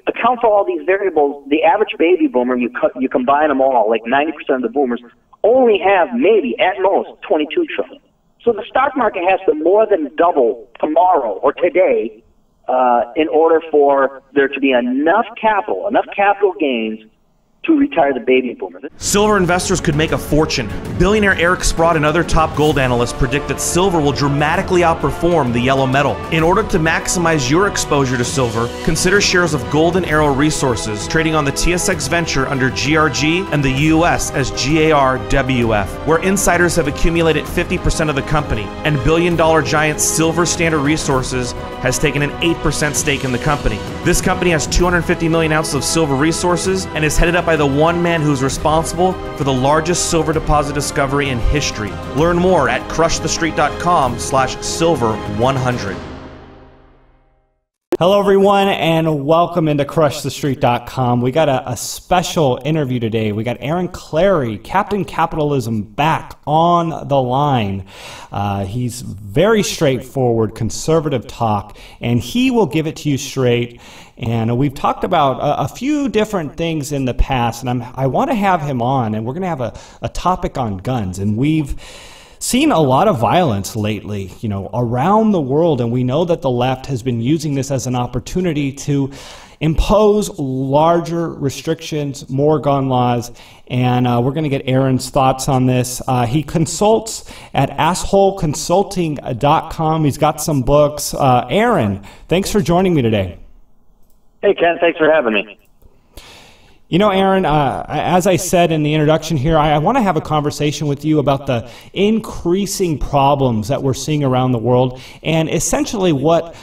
account for all these variables, the average baby boomer, you combine them all, like 90% of the boomers, only have maybe, at most, 22 trillion. So the stock market has to more than double tomorrow or today in order for there to be enough capital gains to retire the baby boomers. Silver investors could make a fortune. Billionaire Eric Sprott and other top gold analysts predict that silver will dramatically outperform the yellow metal. In order to maximize your exposure to silver, consider shares of Golden Arrow Resources trading on the TSX Venture under GRG and the US as GARWF, where insiders have accumulated 50% of the company, and billion-dollar giant Silver Standard Resources has taken an 8% stake in the company. This company has 250 million ounces of silver resources and is headed up by the one man who's responsible for the largest silver deposit discovery in history. Learn more at crushthestreet.com/silver100. Hello everyone, and welcome into crushthestreet.com. We got a special interview today. We got Aaron Clarey, Captain Capitalism, back on the line. He's very straightforward, conservative talk, and he will give it to you straight. And we've talked about a few different things in the past, and I want to have him on, and we're going to have a topic on guns. And we've seen a lot of violence lately, around the world, and we know that the left has been using this as an opportunity to impose larger restrictions, more gun laws, and we're going to get Aaron's thoughts on this. He consults at assholeconsulting.com. He's got some books. Aaron, thanks for joining me today. Hey, Ken, thanks for having me. Aaron, as I said in the introduction here, I want to have a conversation with you about the increasing problems that we're seeing around the world and essentially what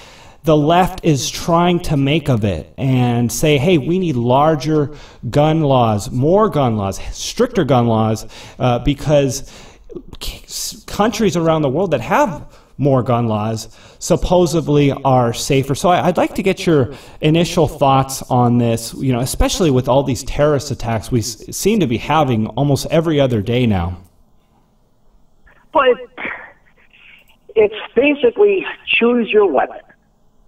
the left is trying to make of it and say, hey, we need larger gun laws, more gun laws, stricter gun laws, because countries around the world that have more gun laws supposedly are safer. So I'd like to get your initial thoughts on this, especially with all these terrorist attacks we seem to be having almost every other day now. But it's basically choose your weapon.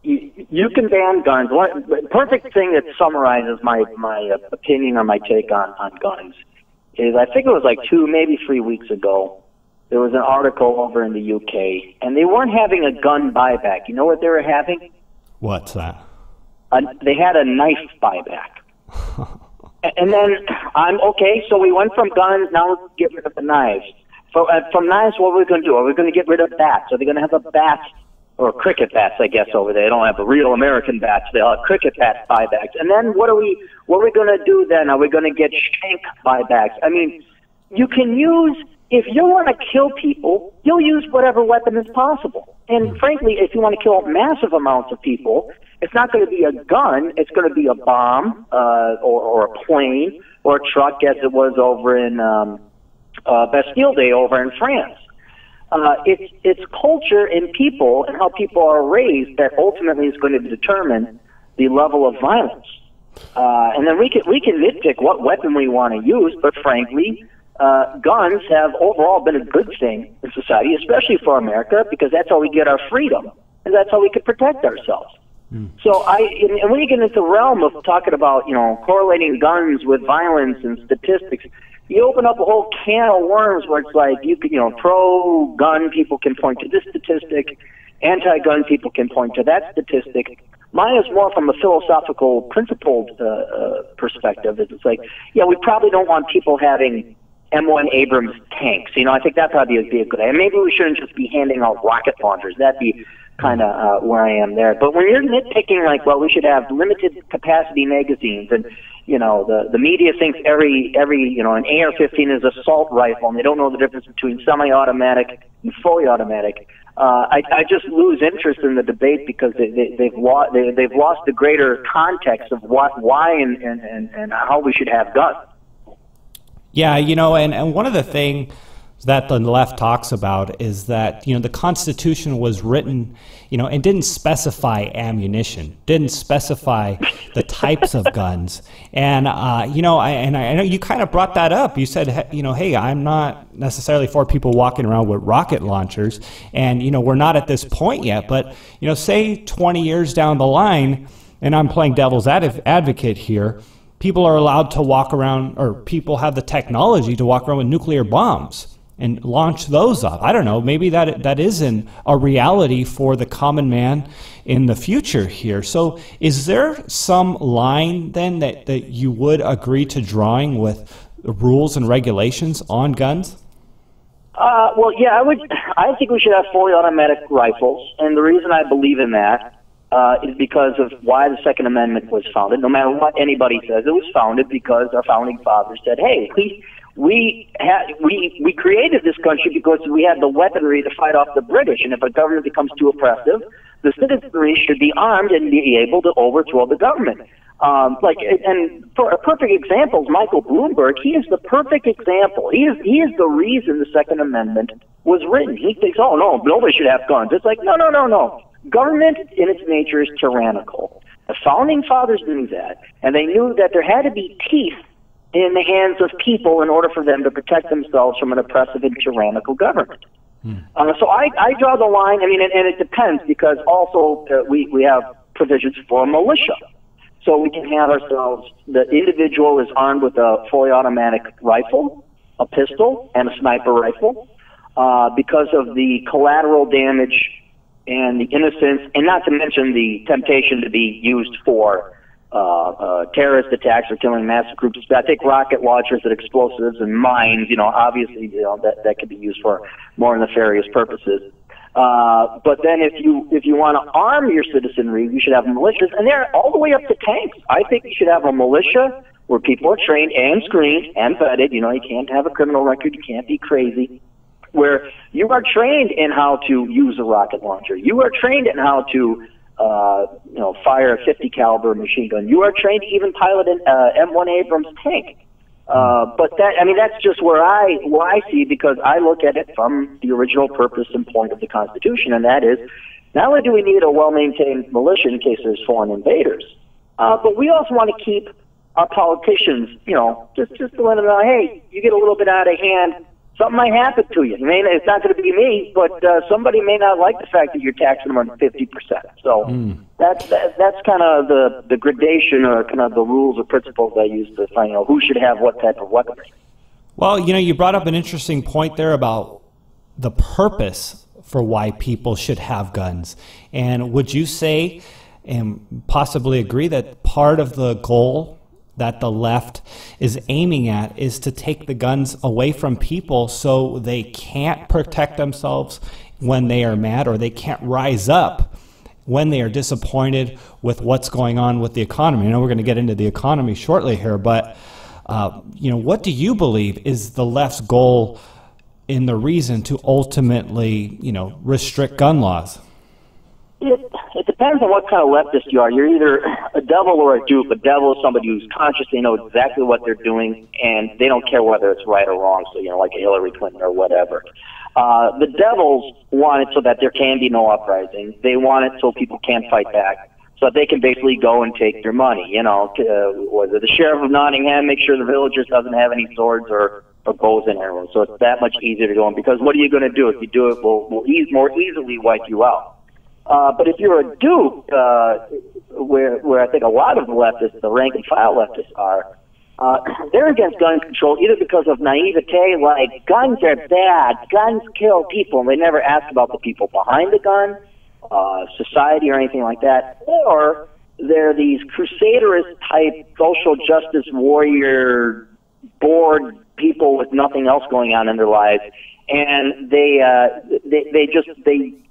You can ban guns. The perfect thing that summarizes my opinion or my take on guns is, I think it was like 2, maybe 3 weeks ago, there was an article over in the UK, and they weren't having a gun buyback. You know what they were having? What's that? They had a knife buyback. And then, so we went from guns, now let's get rid of the knives. From knives, what are we going to do? Are we going to get rid of bats? Are they going to have a bat, or cricket bats, I guess, over there? They don't have a real American bats. They'll have cricket bat buybacks. And then what are we going to do then? Are we going to get shank buybacks? I mean, you can use... If you want to kill people, you'll use whatever weapon is possible. And frankly, if you want to kill massive amounts of people, it's not going to be a gun. It's going to be a bomb or a plane or a truck, as it was over in Bastille Day over in France. It's culture and people and how people are raised that ultimately is going to determine the level of violence. And then we can nitpick what weapon we want to use, but frankly, guns have overall been a good thing in society, especially for America, because that's how we get our freedom, and that's how we can protect ourselves. So and when you get into the realm of talking about, correlating guns with violence and statistics, you open up a whole can of worms where it's like, pro-gun people can point to this statistic, anti-gun people can point to that statistic. Mine is more from a philosophical, principled perspective. It's like, we probably don't want people having M1 Abrams tanks. I think that probably would be a good idea. Maybe we shouldn't just be handing out rocket launchers. That'd be kind of where I am there. But when you're nitpicking, like, well, we should have limited capacity magazines, and the media thinks every an AR-15 is an assault rifle, and they don't know the difference between semi-automatic and fully automatic. I just lose interest in the debate because they've lost the greater context of why and how we should have guns. Yeah, and one of the things that the left talks about is that, the Constitution was written, and didn't specify ammunition, didn't specify the types of guns. And, I know you kind of brought that up. You said, hey, I'm not necessarily for people walking around with rocket launchers. And, we're not at this point yet. But, say 20 years down the line, and I'm playing devil's advocate here, people are allowed to walk around, or people have the technology to walk around with nuclear bombs and launch those up. I don't know, maybe that isn't a reality for the common man in the future here. So is there some line then that you would agree to drawing with rules and regulations on guns? Well, yeah, I think we should have fully automatic rifles, and the reason I believe in that is because of why the Second Amendment was founded. No matter what anybody says, it was founded because our founding fathers said, "Hey, we created this country because we had the weaponry to fight off the British, and if a government becomes too oppressive, the citizenry should be armed and be able to overthrow the government." And for a perfect example is Michael Bloomberg. He is the perfect example. He is the reason the Second Amendment was written. He thinks, "Oh no, nobody should have guns." It's like, no. Government in its nature is tyrannical. The founding fathers knew that, and they knew that there had to be teeth in the hands of people in order for them to protect themselves from an oppressive and tyrannical government. So I draw the line. I mean, and it depends, because also we have provisions for a militia. So we can have ourselves, the individual is armed with a fully automatic rifle, a pistol, and a sniper rifle, because of the collateral damage and the innocence, and not to mention the temptation to be used for terrorist attacks or killing massive groups. I think rocket launchers and explosives and mines, obviously, that could be used for more nefarious purposes. But then if you want to arm your citizenry, you should have militias, and they're all the way up to tanks. I think you should have a militia where people are trained and screened and vetted. You can't have a criminal record. You can't be crazy. Where you are trained in how to use a rocket launcher. You are trained in how to fire a 50 caliber machine gun. You are trained to even pilot an M1 Abrams tank. But that's just where I see, because I look at it from the original purpose and point of the Constitution, and that is, not only do we need a well-maintained militia in case there's foreign invaders, but we also want to keep our politicians, just to let them know, hey, you get a little bit out of hand, something might happen to you. I mean, it's not going to be me, but somebody may not like the fact that you're taxing them on 50%. So that's kind of the gradation, or kind of the rules or principles I use to find out who should have what type of weaponry. Well, you brought up an interesting point there about the purpose for why people should have guns. And would you say, and possibly agree, that part of the goal that the left is aiming at is to take the guns away from people so they can't protect themselves when they are mad, or they can't rise up when they are disappointed with what's going on with the economy? I know we're going to get into the economy shortly here, but what do you believe is the left's goal in the reason to ultimately, restrict gun laws? It depends on what kind of leftist you are. You're either a devil or a dupe. A devil is somebody who's conscious. They know exactly what they're doing, and they don't care whether it's right or wrong. So, like a Hillary Clinton or whatever. The devils want it so that there can be no uprising. They want it so people can't fight back, so that they can basically go and take their money. Whether the sheriff of Nottingham makes sure the villagers doesn't have any swords or bows and arrows. So it's that much easier to go in, because what are you going to do? If you do it, we'll more easily wipe you out. But if you're a dupe, where I think a lot of the leftists, the rank and file leftists are, they're against gun control either because of naivete, like guns are bad, guns kill people, and they never ask about the people behind the gun, society or anything like that, or they're these crusaderist type social justice warrior bored people with nothing else going on in their lives, and they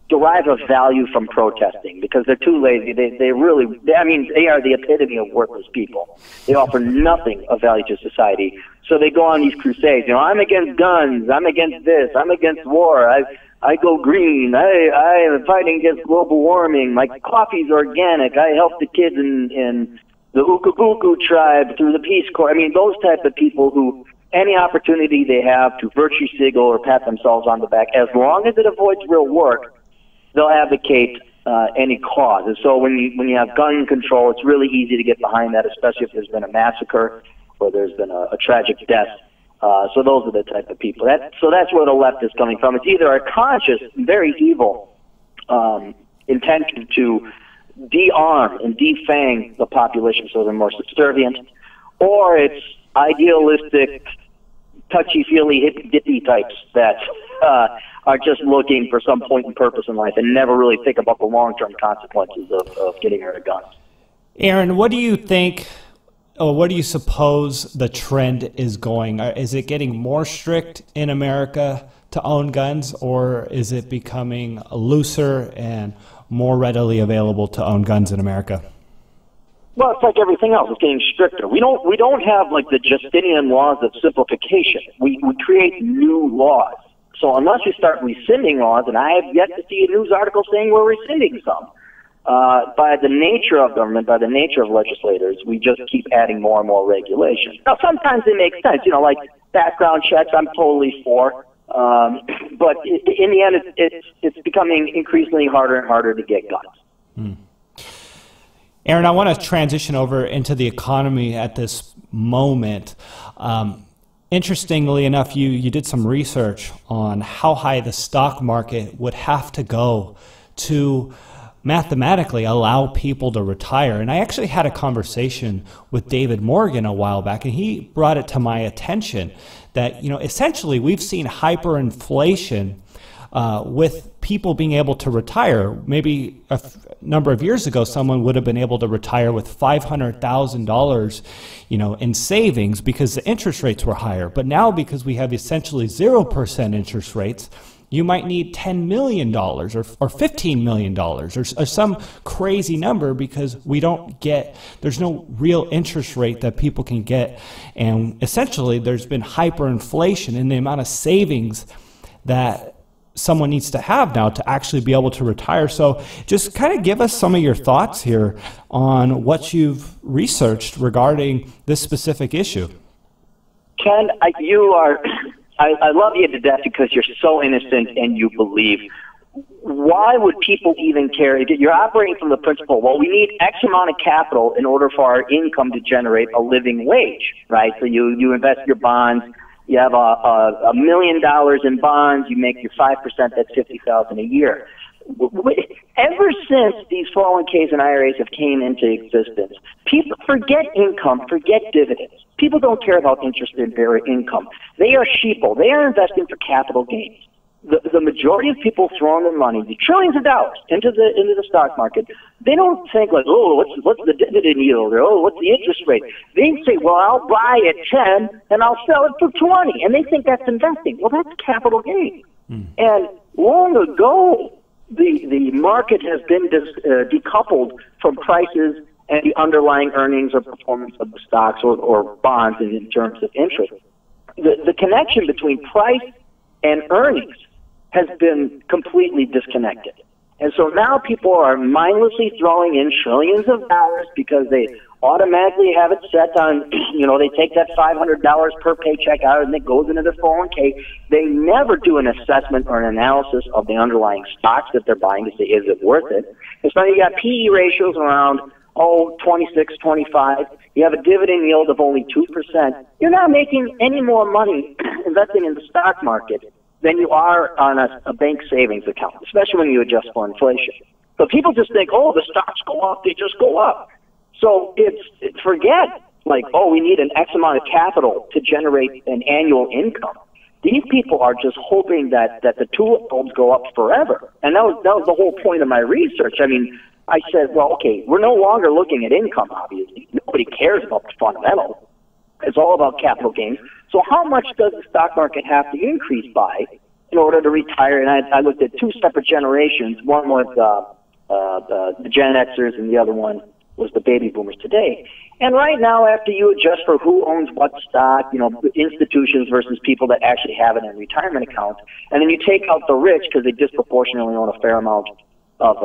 derive a value from protesting because they're too lazy. They are the epitome of worthless people. They offer nothing of value to society. So they go on these crusades. I'm against guns. I'm against this. I'm against war. I go green. I am fighting against global warming. My coffee's organic. I help the kids in the Ukabuku tribe through the Peace Corps. Those types of people who any opportunity they have to virtue signal or pat themselves on the back, as long as it avoids real work, they'll advocate any cause. And so when you have gun control, it's really easy to get behind that, especially if there's been a massacre or there's been a tragic death. So those are the type of people. So that's where the left is coming from. It's either a conscious, very evil intention to de-arm and defang the population so they're more subservient, or it's idealistic, touchy-feely, hippy-dippy types that are just looking for some point and purpose in life and never really think about the long-term consequences of getting rid of guns. Aaron, what do you think, or what do you suppose the trend is going? Is it getting more strict in America to own guns, or is it becoming looser and more readily available to own guns in America? Well, it's like everything else. It's getting stricter. We don't have like the Justinian laws of simplification. We create new laws. So unless we start rescinding laws, and I have yet to see a news article saying we're rescinding some, by the nature of government, by the nature of legislators, we just keep adding more and more regulations. Now, sometimes they make sense. Like background checks, I'm totally for. But in the end, it's becoming increasingly harder and harder to get guns. Aaron, I want to transition over into the economy at this moment. Interestingly enough, you did some research on how high the stock market would have to go to mathematically allow people to retire. And I actually had a conversation with David Morgan a while back, and he brought it to my attention that, essentially we've seen hyperinflation with people being able to retire. Maybe a number of years ago, someone would have been able to retire with $500,000, in savings because the interest rates were higher. But now, because we have essentially 0% interest rates, you might need $10 million or $15 million or some crazy number because there's no real interest rate that people can get. And essentially, there's been hyperinflation in the amount of savings that someone needs to have now to actually be able to retire. So just kind of give us some of your thoughts here on what you've researched regarding this specific issue. Ken, I love you to death because you're so innocent and you believe. Why would people even care? You're operating from the principle, well, we need X amount of capital in order for our income to generate a living wage, right? So you invest your bonds. You have $1 million in bonds. You make your 5%. That's $50,000 a year. Ever since these 401ks and IRAs have came into existence, people forget income, forget dividends. People don't care about interest in their income. They are sheeple. They are investing for capital gains. The majority of people throwing their money, the trillions of dollars, into the stock market, they don't think like, oh, what's the dividend yield, or oh, what's the interest rate? They say, well, I'll buy at 10 and I'll sell it for 20, and they think that's investing. Well, that's capital gain. And long ago, the market has been decoupled from prices and the underlying earnings or performance of the stocks or bonds in terms of interest. The connection between price and earnings has been completely disconnected. And so now people are mindlessly throwing in trillions of dollars because they automatically have it set on, they take that $500 per paycheck out and it goes into their 401k. They never do an assessment or an analysis of the underlying stocks that they're buying to say, is it worth it? And so you got PE ratios around, 26, 25. You have a dividend yield of only 2%. You're not making any more money investing in the stock market than you are on a bank savings account, especially when you adjust for inflation. So people just think, the stocks go up, they just go up. So forget, we need an X amount of capital to generate an annual income. These people are just hoping that the tulip bulbs go up forever. And that was the whole point of my research. I mean, I said, well, okay, we're no longer looking at income, obviously. Nobody cares about the fundamentals. It's all about capital gains. So how much does the stock market have to increase by in order to retire? And I looked at two separate generations. One was the Gen Xers, and the other one was the baby boomers today. And right now, after you adjust for who owns what stock, institutions versus people that actually have it in retirement accounts, and then you take out the rich because they disproportionately own a fair amount of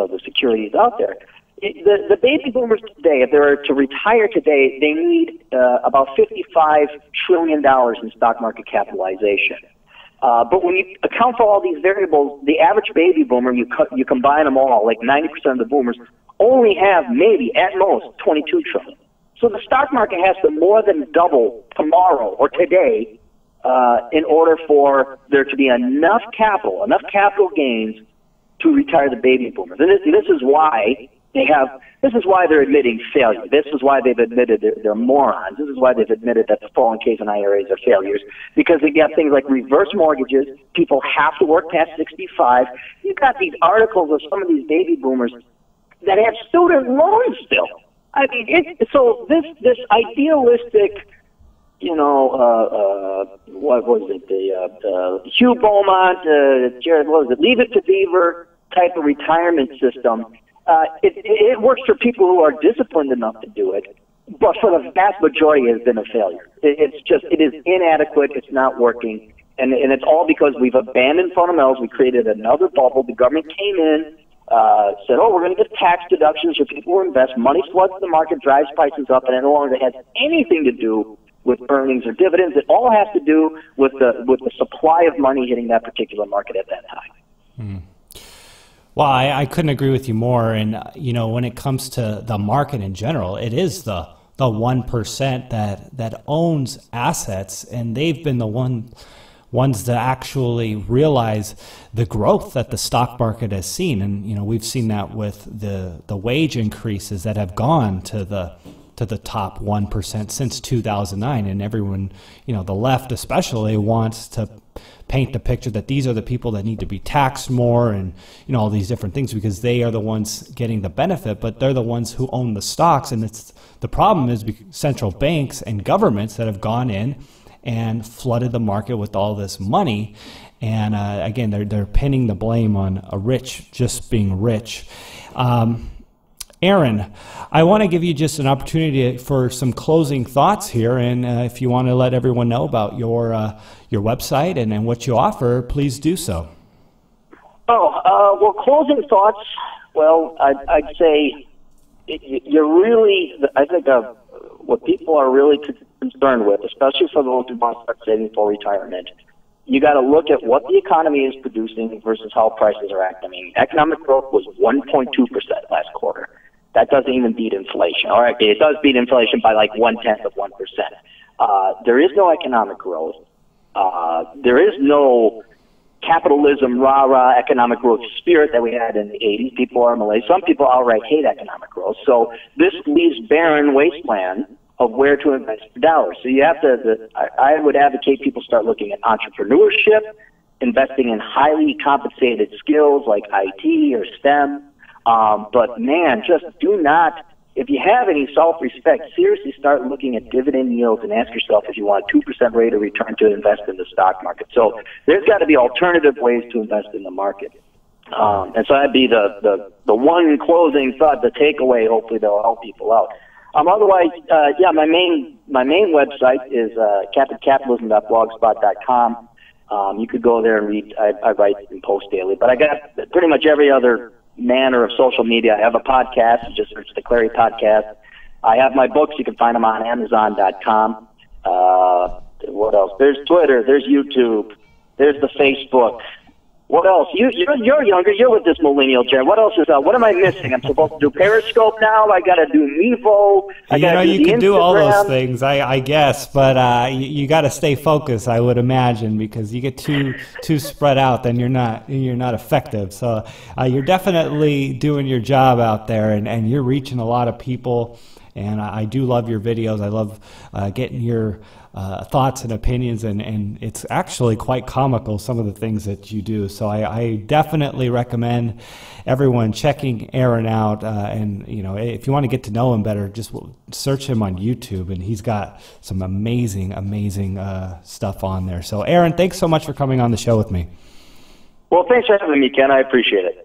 the securities out there. The baby boomers today, if they were to retire today, they need about $55 trillion in stock market capitalization. But when you account for all these variables, the average baby boomer, you combine them all, like 90% of the boomers, only have maybe, at most, $22 trillion. So the stock market has to more than double tomorrow or today in order for there to be enough capital gains to retire the baby boomers. And this is why This is why they're admitting failure. This is why they've admitted they're morons. This is why they've admitted that the 401ks and IRAs are failures, because they got things like reverse mortgages. People have to work past 65. You've got these articles of some of these baby boomers that have student loans still. I mean, so this idealistic, what was it? The Hugh Beaumont, Jared, what was it? Leave it to Beaver type of retirement system. It works for people who are disciplined enough to do it, but for the vast majority, it has been a failure. It is inadequate. It's not working, and it's all because we've abandoned fundamentals. We created another bubble. The government came in, said, "Oh, we're going to get tax deductions for people who invest." Money floods the market, drives prices up, and it no longer has anything to do with earnings or dividends. It all has to do with the supply of money hitting that particular market at that time. Mm. Well, I couldn't agree with you more. And, when it comes to the market in general, it is the 1% that owns assets, and they've been the ones that actually realize the growth that the stock market has seen. And, we've seen that with the wage increases that have gone to the top 1% since 2009. And everyone, the left especially, wants to paint the picture that these are the people that need to be taxed more and all these different things because they are the ones getting the benefit, but they're the ones who own the stocks. And the problem is central banks and governments that have gone in and flooded the market with all this money. And again, they're pinning the blame on a rich just being rich. Aaron, I want to give you just an opportunity for some closing thoughts here, and if you want to let everyone know about your website and what you offer, please do so. Well, closing thoughts. Well, I'd say you're really. I think what people are really concerned with, especially for those who want to start saving for retirement, you got to look at what the economy is producing versus how prices are acting. I mean, economic growth was 1.2% last quarter. That doesn't even beat inflation. All right, it does beat inflation by like 0.1%. There is no economic growth. There is no capitalism, rah-rah economic growth spirit that we had in the 80s. People are malaise. Some people outright hate economic growth. So this leaves barren wasteland of where to invest the dollars. So you have to, I would advocate people start looking at entrepreneurship, investing in highly compensated skills like IT or STEM. But man, just do not, if you have any self-respect, seriously start looking at dividend yields and ask yourself if you want a 2% rate of return to invest in the stock market. So there's got to be alternative ways to invest in the market. And so that'd be the one closing thought, the takeaway. Hopefully that'll help people out. Otherwise, my main website is capitaincapitalism.blogspot.com. You could go there and read. I write and post daily, but I got pretty much every other manner of social media. I have a podcast. Just search the Clarey podcast. I have my books. You can find them on Amazon.com. What else? There's Twitter. There's YouTube. There's the Facebook. What else? You're younger. You're with this millennial gen. What else is what am I missing? I'm supposed to do Periscope now. I got to do Mevo. You can do all those things, I guess, but you got to stay focused, I would imagine, because you get too spread out, then you're not effective. So you're definitely doing your job out there, and you're reaching a lot of people. And I do love your videos. I love getting your thoughts and opinions, and it's actually quite comical, some of the things that you do. So I definitely recommend everyone checking Aaron out. And if you want to get to know him better, just search him on YouTube, and he's got some amazing stuff on there. So Aaron, thanks so much for coming on the show with me. Well, thanks for having me, Ken. I appreciate it.